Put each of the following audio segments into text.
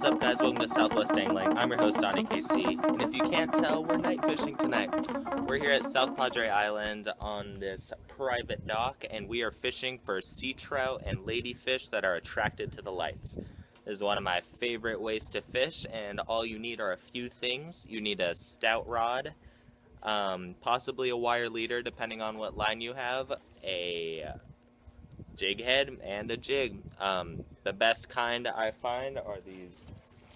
What's up, guys? Welcome to Southwest Angling. I'm your host, Donnie KC, and if you can't tell, we're night fishing tonight. We're here at South Padre Island on this private dock, and we are fishing for sea trout and ladyfish that are attracted to the lights. This is one of my favorite ways to fish, and all you need are a few things. You need a stout rod, possibly a wire leader depending on what line you have, a jig head, and a jig. The best kind I find are these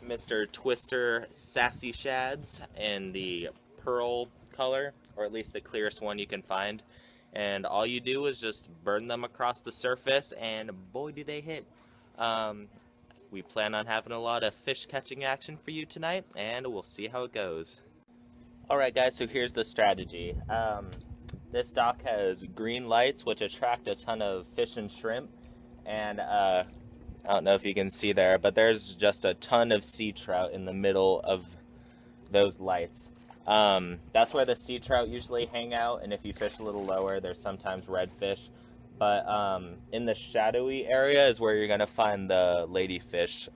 Mr. Twister Sassy Shads in the pearl color, or at least the clearest one you can find. And all you do is just burn them across the surface, and boy do they hit. We plan on having a lot of fish catching action for you tonight, and we'll see how it goes. Alright guys, so here's the strategy. This dock has green lights which attract a ton of fish and shrimp, and I don't know if you can see there, but there's just a ton of sea trout in the middle of those lights. That's where the sea trout usually hang out, and if you fish a little lower, there's sometimes redfish. But in the shadowy area is where you're going to find the ladyfish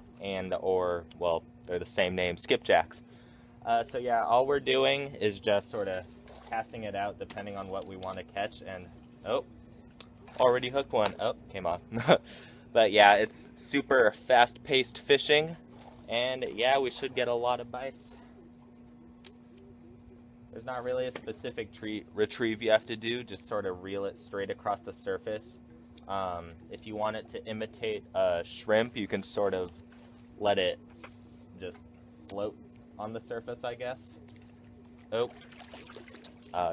well, they're the same name, skipjacks. So yeah, all we're doing is just sort of casting it out depending on what we want to catch, and oh, already hooked one. Oh, came off. But yeah, it's super fast-paced fishing, and yeah, we should get a lot of bites. There's not really a specific retrieve you have to do, just sort of reel it straight across the surface. If you want it to imitate a shrimp, you can sort of let it just float on the surface, I guess. Oh,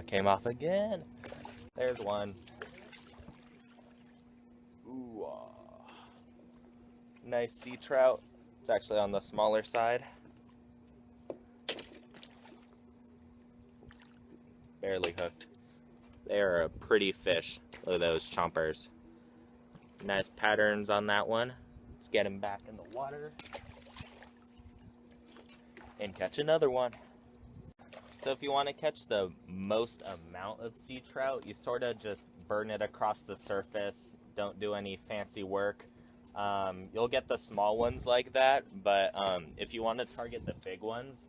came off again. There's one. Ooh, nice sea trout. It's actually on the smaller side. Barely hooked. They're a pretty fish. Look at those chompers. Nice patterns on that one. Let's get him back in the water and catch another one. So if you want to catch the most amount of sea trout, you sort of just burn it across the surface. Don't do any fancy work. You'll get the small ones like that, but if you want to target the big ones,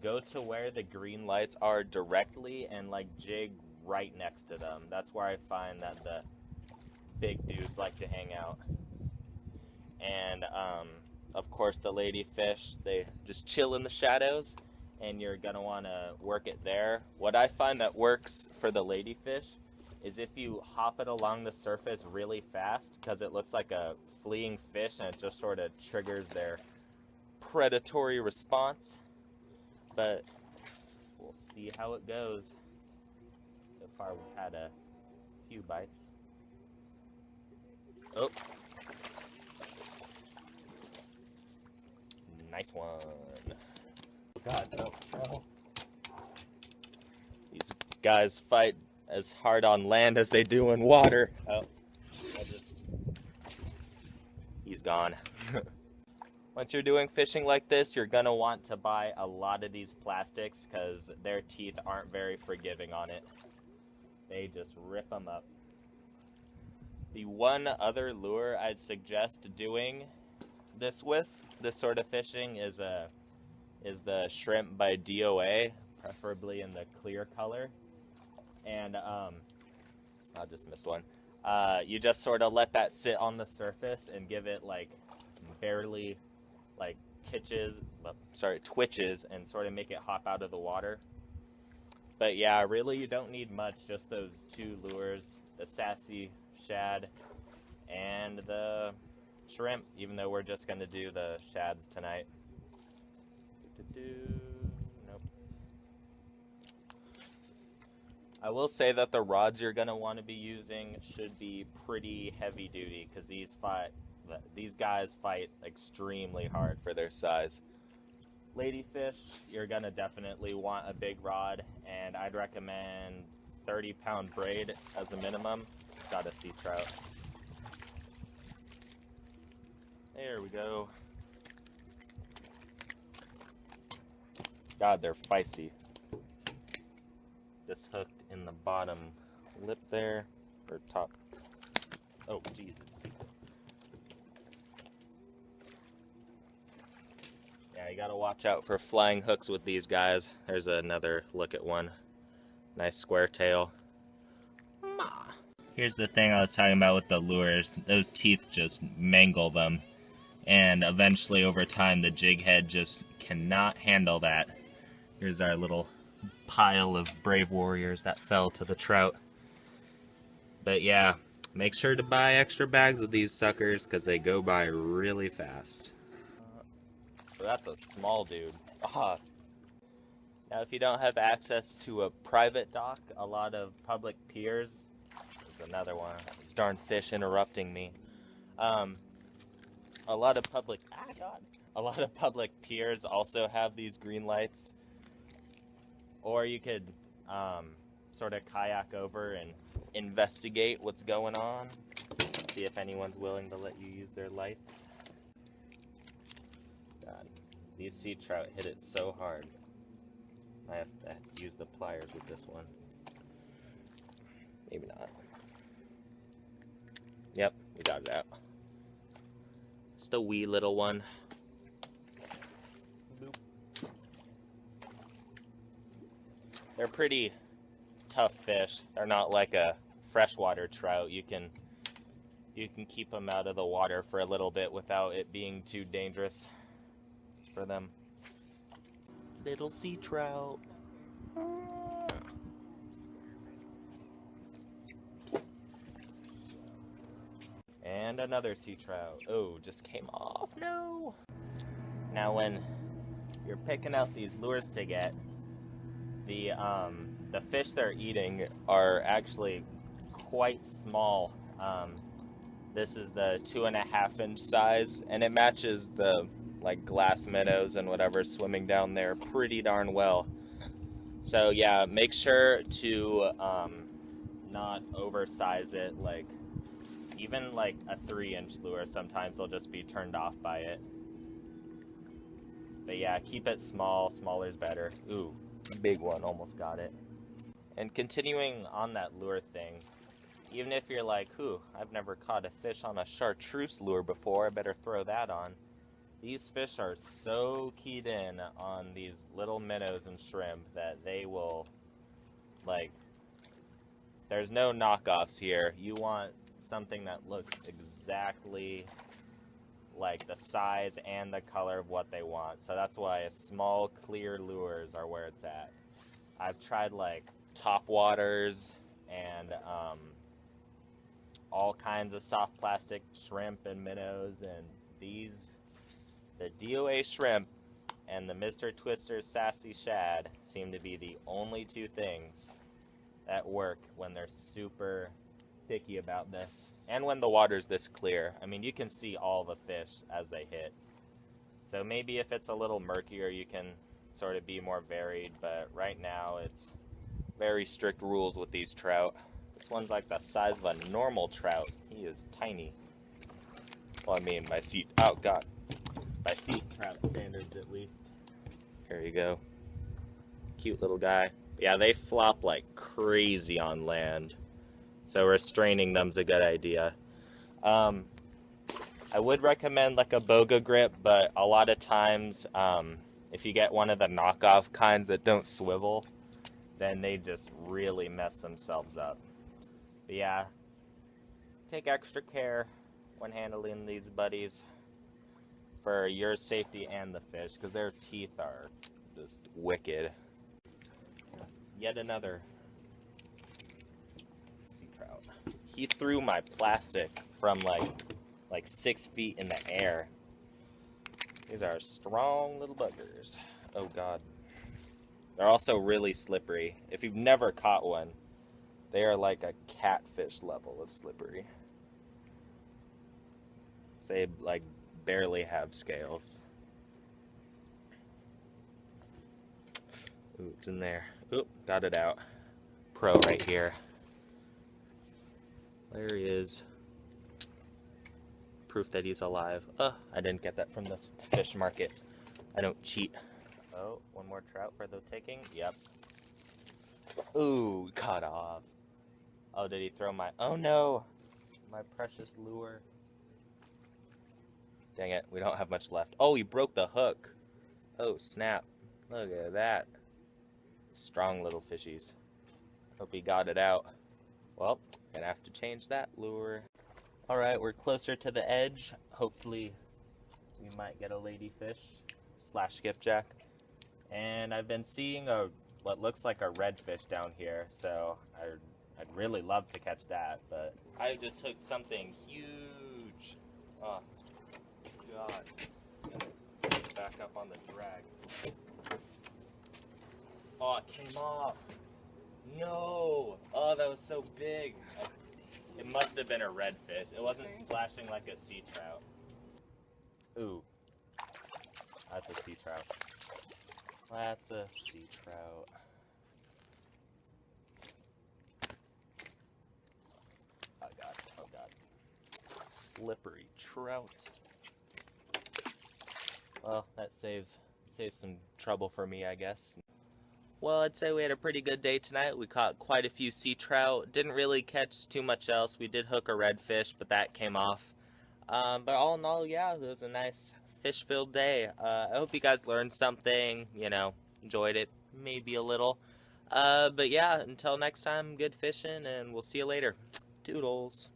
go to where the green lights are directly and like jig right next to them. That's where I find that the big dudes like to hang out. And of course the ladyfish, they just chill in the shadows, and you're gonna want to work it there. What I find that works for the ladyfish is if you hop it along the surface really fast, because it looks like a fleeing fish and it just sort of triggers their predatory response. But we'll see how it goes. So far we've had a few bites. Oh, nice one. God, no. These guys fight as hard on land as they do in water. Oh, he's gone. Once you're doing fishing like this, you're gonna want to buy a lot of these plastics because their teeth aren't very forgiving on it. They just rip them up. The one other lure I'd suggest doing this with, this sort of fishing, is the shrimp by DOA, preferably in the clear color. And I just missed one. You just sort of let that sit on the surface and give it like barely like twitches, and sort of make it hop out of the water. But yeah, really you don't need much, just those two lures, the Sassy Shad and the shrimp, even though we're just going to do the shads tonight. Nope. I will say that the rods you're going to want to be using should be pretty heavy duty, because these guys fight extremely hard for their size. Ladyfish, you're going to definitely want a big rod, and I'd recommend 30-pound braid as a minimum. Got a sea trout. There we go. God, they're feisty. Just hooked in the bottom lip there, or top. Oh, Jesus. Yeah, you gotta watch out for flying hooks with these guys. There's another look at one. Nice square tail. Here's the thing I was talking about with the lures. Those teeth just mangle them. And eventually over time the jig head just cannot handle that. Here's our little pile of brave warriors that fell to the trout. But yeah, make sure to buy extra bags of these suckers because they go by really fast. So that's a small dude. Ah. Now if you don't have access to a private dock, a lot of public piers, there's another one, these darn fish interrupting me. A lot of public piers also have these green lights. Or you could sort of kayak over and investigate what's going on. See if anyone's willing to let you use their lights. God, these sea trout hit it so hard. I have to use the pliers with this one. Maybe not. Yep, we got it out. Just a wee little one. Boop. They're pretty tough fish. They're not like a freshwater trout. You can keep them out of the water for a little bit without it being too dangerous for them. Little sea trout. And another sea trout. Oh, just came off. No. Now when you're picking out these lures to get, the fish they're eating are actually quite small. This is the 2.5-inch size, and it matches the like glass minnows and whatever swimming down there pretty darn well. So yeah, make sure to not oversize it. Like even like a 3-inch lure, sometimes they'll just be turned off by it. But yeah, keep it small. Smaller is better. Ooh, big one, almost got it. And continuing on that lure thing, even if you're like, ooh, I've never caught a fish on a chartreuse lure before, I better throw that on. These fish are so keyed in on these little minnows and shrimp that they will, like, there's no knockoffs here. You want something that looks exactly like the size and the color of what they want. So that's why small, clear lures are where it's at. I've tried like top waters and all kinds of soft plastic shrimp and minnows, and these, the DOA shrimp and the Mr. Twister's sassy shad seem to be the only two things that work when they're super picky about this. And when the water's this clear, I mean, you can see all the fish as they hit. So maybe if it's a little murkier, you can sort of be more varied, but right now it's very strict rules with these trout. This one's like the size of a normal trout. He is tiny. Well, I mean, by sea trout standards at least. There you go. Cute little guy. Yeah, they flop like crazy on land. So restraining them's a good idea. I would recommend like a boga grip, but a lot of times if you get one of the knockoff kinds that don't swivel, then they just really mess themselves up. But yeah, take extra care when handling these buddies for your safety and the fish, because their teeth are just wicked. Yet another sea trout. He threw my plastic from like 6 feet in the air. These are strong little buggers. Oh God. They're also really slippery. If you've never caught one, they are like a catfish level of slippery. They like barely have scales. Ooh, it's in there. Oop, got it out. Pro right here. There he is. Proof that he's alive. I didn't get that from the fish market. I don't cheat. Oh, one more trout for the taking? Yep. Ooh, cut off. Oh, did he throw my... Oh no! My precious lure. Dang it, we don't have much left. Oh, he broke the hook. Oh, snap. Look at that. Strong little fishies. Hope he got it out. Well, gonna have to change that lure. Alright, we're closer to the edge. Hopefully we might get a ladyfish / skipjack. And I've been seeing what looks like a redfish down here, so I'd really love to catch that, but I just hooked something huge. Oh, God. Back up on the drag. Oh, it came off. No. Oh, that was so big. It must have been a redfish. It wasn't splashing like a sea trout. Ooh. That's a sea trout. That's a sea trout. Oh God, oh God. Slippery trout. Well, that saves some trouble for me, I guess. Well, I'd say we had a pretty good day tonight. We caught quite a few sea trout. Didn't really catch too much else. We did hook a redfish, but that came off. But all in all, yeah, it was a nice fish-filled day. I hope you guys learned something, enjoyed it maybe a little. But yeah, until next time, good fishing, and we'll see you later. Toodles.